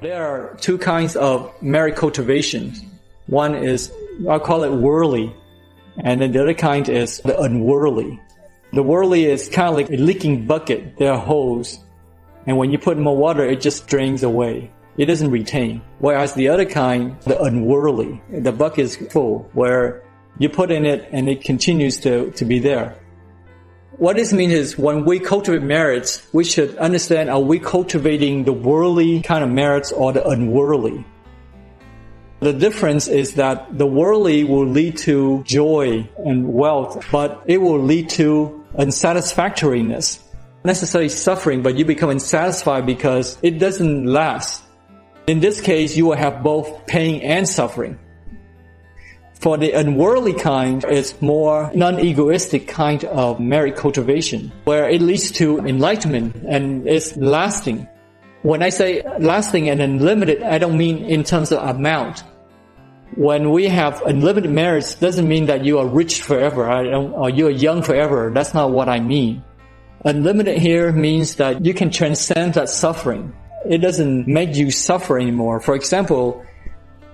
There are two kinds of merit cultivation. One is, I call it worldly, and then the other kind is the unworldly. The worldly is kind of like a leaking bucket. There are holes, and when you put more water, it just drains away. It doesn't retain. Whereas the other kind, the unworldly, the bucket is full, where you put in it and it continues to be there. What this means is when we cultivate merits, we should understand, are we cultivating the worldly kind of merits or the unworldly? The difference is that the worldly will lead to joy and wealth, but it will lead to unsatisfactoriness. Not necessarily suffering, but you become unsatisfied because it doesn't last. In this case, you will have both pain and suffering. For the unworldly kind, it's more non-egoistic kind of merit cultivation, where it leads to enlightenment and it's lasting. When I say lasting and unlimited, I don't mean in terms of amount. When we have unlimited merits, doesn't mean that you are rich forever or you are young forever. That's not what I mean. Unlimited here means that you can transcend that suffering. It doesn't make you suffer anymore. For example,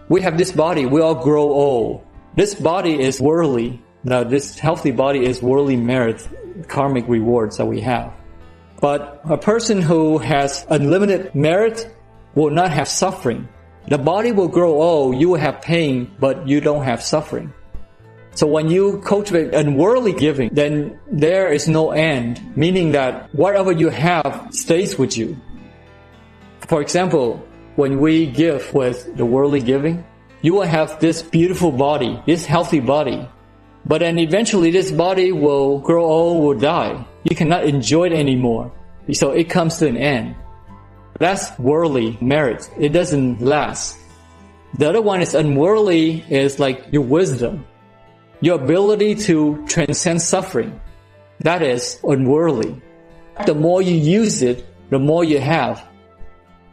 we have this body, we all grow old. This body is worldly. Now, this healthy body is worldly merits, karmic rewards that we have. But a person who has unlimited merit will not have suffering. The body will grow old, you will have pain, but you don't have suffering. So when you cultivate unworldly giving, then there is no end, meaning that whatever you have stays with you. For example, when we give with the worldly giving, you will have this beautiful body, this healthy body. But then eventually this body will grow old, will die. You cannot enjoy it anymore. So it comes to an end. That's worldly merit. It doesn't last. The other one is unworldly, is like your wisdom. Your ability to transcend suffering. That is unworldly. The more you use it, the more you have.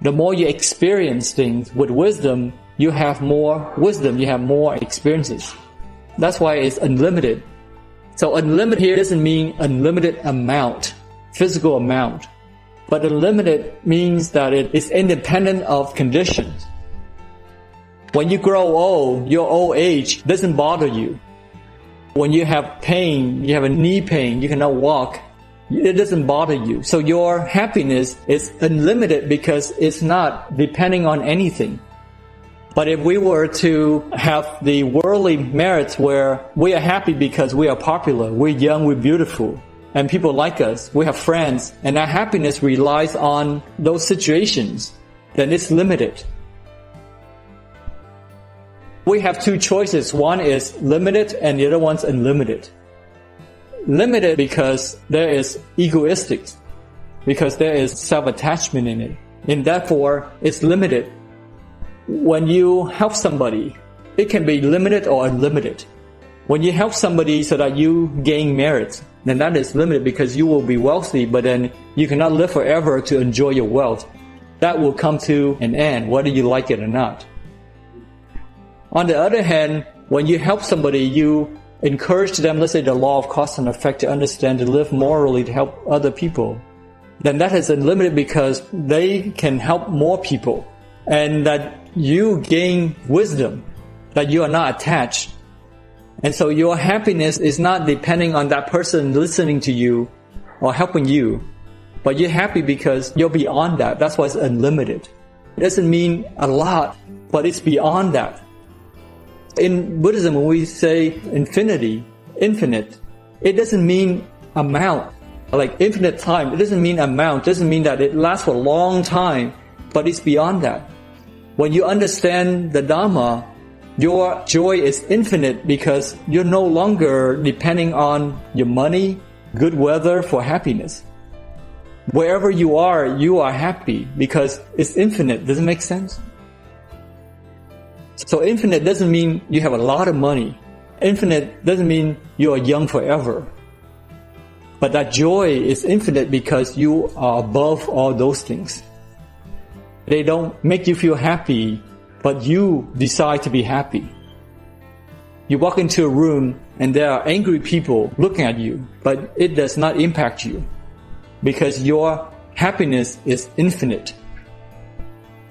The more you experience things with wisdom, you have more wisdom, you have more experiences. That's why it's unlimited. So unlimited here doesn't mean unlimited amount, physical amount. But unlimited means that it is independent of conditions. When you grow old, your old age doesn't bother you. When you have pain, you have a knee pain, you cannot walk, it doesn't bother you. So your happiness is unlimited because it's not depending on anything. But if we were to have the worldly merits where we are happy because we are popular, we're young, we're beautiful, and people like us, we have friends, and our happiness relies on those situations, then it's limited. We have two choices. One is limited and the other one's unlimited. Limited because there is egoistic, because there is self-attachment in it, and therefore it's limited. When you help somebody, it can be limited or unlimited. When you help somebody so that you gain merit, then that is limited because you will be wealthy, but then you cannot live forever to enjoy your wealth. That will come to an end, whether you like it or not. On the other hand, when you help somebody, you encourage them, let's say the law of cause and effect, to understand, to live morally, to help other people, then that is unlimited because they can help more people. And that you gain wisdom, that you are not attached. And so your happiness is not depending on that person listening to you or helping you, but you're happy because you're beyond that. That's why it's unlimited. It doesn't mean a lot, but it's beyond that. In Buddhism, when we say infinity, infinite, it doesn't mean amount, like infinite time. It doesn't mean amount. It doesn't mean that it lasts for a long time, but it's beyond that. When you understand the Dhamma, your joy is infinite because you're no longer depending on your money, good weather for happiness. Wherever you are happy because it's infinite. Does it make sense? So infinite doesn't mean you have a lot of money. Infinite doesn't mean you are young forever. But that joy is infinite because you are above all those things. They don't make you feel happy, but you decide to be happy. You walk into a room and there are angry people looking at you, but it does not impact you because your happiness is infinite.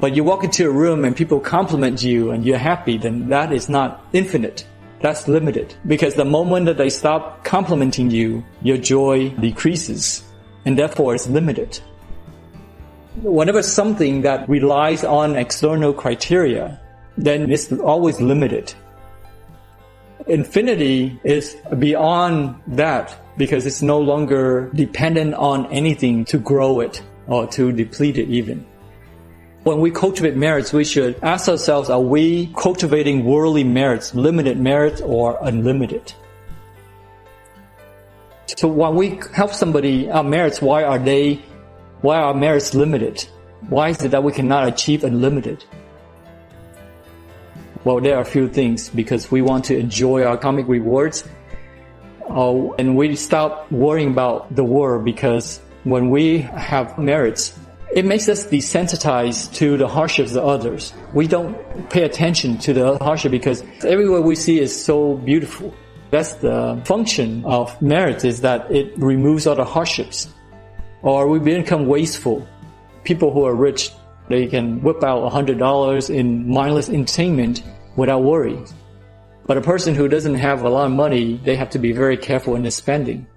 But you walk into a room and people compliment you and you're happy, then that is not infinite. That's limited. Because the moment that they stop complimenting you, your joy decreases. And therefore it's limited. Whenever something that relies on external criteria, then it's always limited. Infinity is beyond that because it's no longer dependent on anything to grow it or to deplete it even. When we cultivate merits, we should ask ourselves, are we cultivating worldly merits, limited merits, or unlimited? So when we help somebody, our merits, why are our merits limited? Why is it that we cannot achieve unlimited? Well, there are a few things, because we want to enjoy our karmic rewards, and we stop worrying about the world, because when we have merits, it makes us desensitized to the hardships of others. We don't pay attention to the hardship because everywhere we see is so beautiful. That's the function of merit, is that it removes all the hardships. Or we become wasteful. People who are rich, they can whip out $100 in mindless entertainment without worry. But a person who doesn't have a lot of money, they have to be very careful in their spending.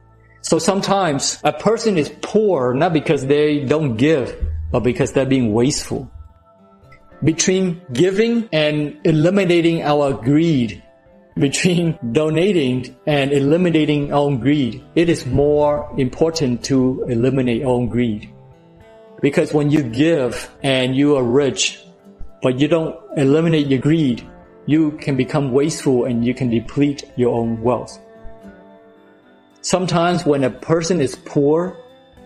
So sometimes a person is poor not because they don't give, but because they're being wasteful. Between giving and eliminating our greed, between donating and eliminating our own greed, it is more important to eliminate our own greed. Because when you give and you are rich, but you don't eliminate your greed, you can become wasteful and you can deplete your own wealth. Sometimes when a person is poor,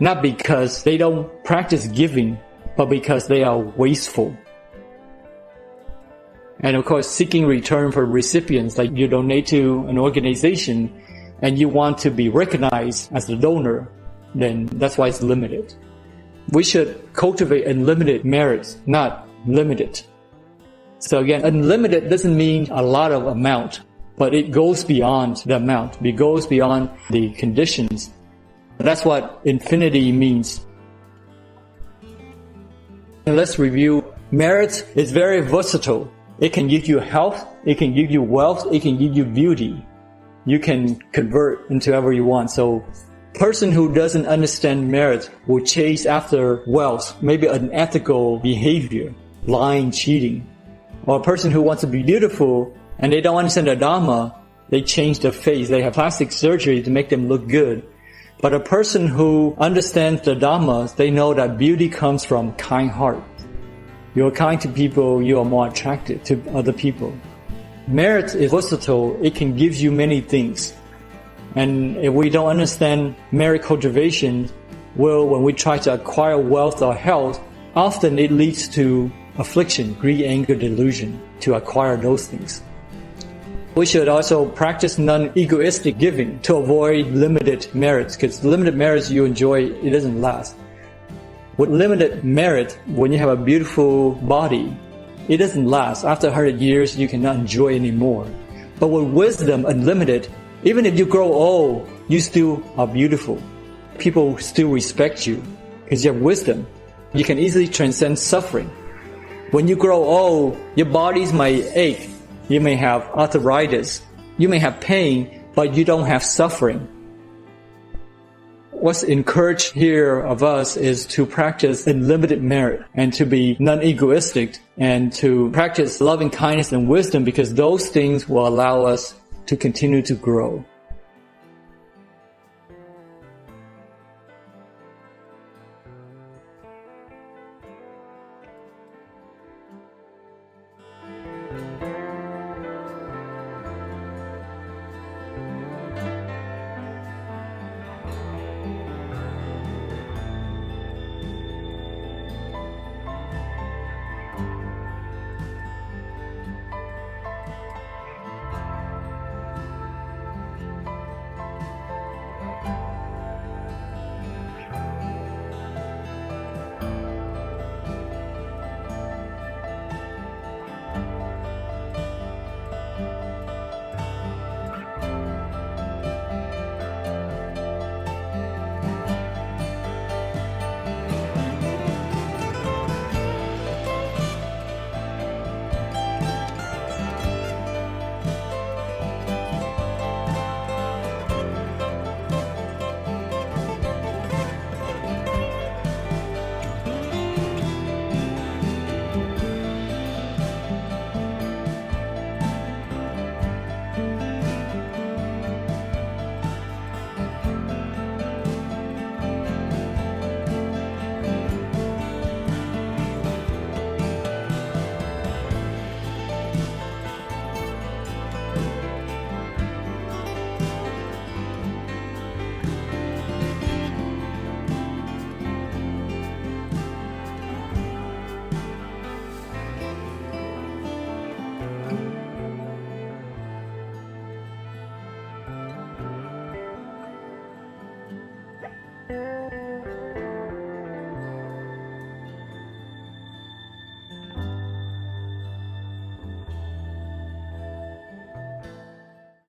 not because they don't practice giving, but because they are wasteful. And of course, seeking return for recipients, like you donate to an organization and you want to be recognized as the donor, then that's why it's limited. We should cultivate unlimited merits, not limited. So again, unlimited doesn't mean a lot of amount, but it goes beyond the amount. It goes beyond the conditions. That's what infinity means. And let's review. Merit is very versatile. It can give you health, it can give you wealth, it can give you beauty. You can convert into whatever you want. So a person who doesn't understand merit will chase after wealth, maybe unethical behavior, lying, cheating. Or a person who wants to be beautiful and they don't understand the Dharma, they change their face. They have plastic surgery to make them look good. But a person who understands the Dharma, they know that beauty comes from kind heart. You're kind to people, you are more attracted to other people. Merit is versatile. It can give you many things. And if we don't understand merit cultivation, well, when we try to acquire wealth or health, often it leads to affliction, greed, anger, delusion, to acquire those things. We should also practice non-egoistic giving to avoid limited merits, because limited merits you enjoy, it doesn't last. With limited merit, when you have a beautiful body, it doesn't last. After 100 years, you cannot enjoy anymore. But with wisdom unlimited, even if you grow old, you still are beautiful. People still respect you because you have wisdom. You can easily transcend suffering. When you grow old, your bodies may ache. You may have arthritis. You may have pain, but you don't have suffering. What's encouraged here of us is to practice unlimited merit and to be non-egoistic and to practice loving kindness and wisdom, because those things will allow us to continue to grow.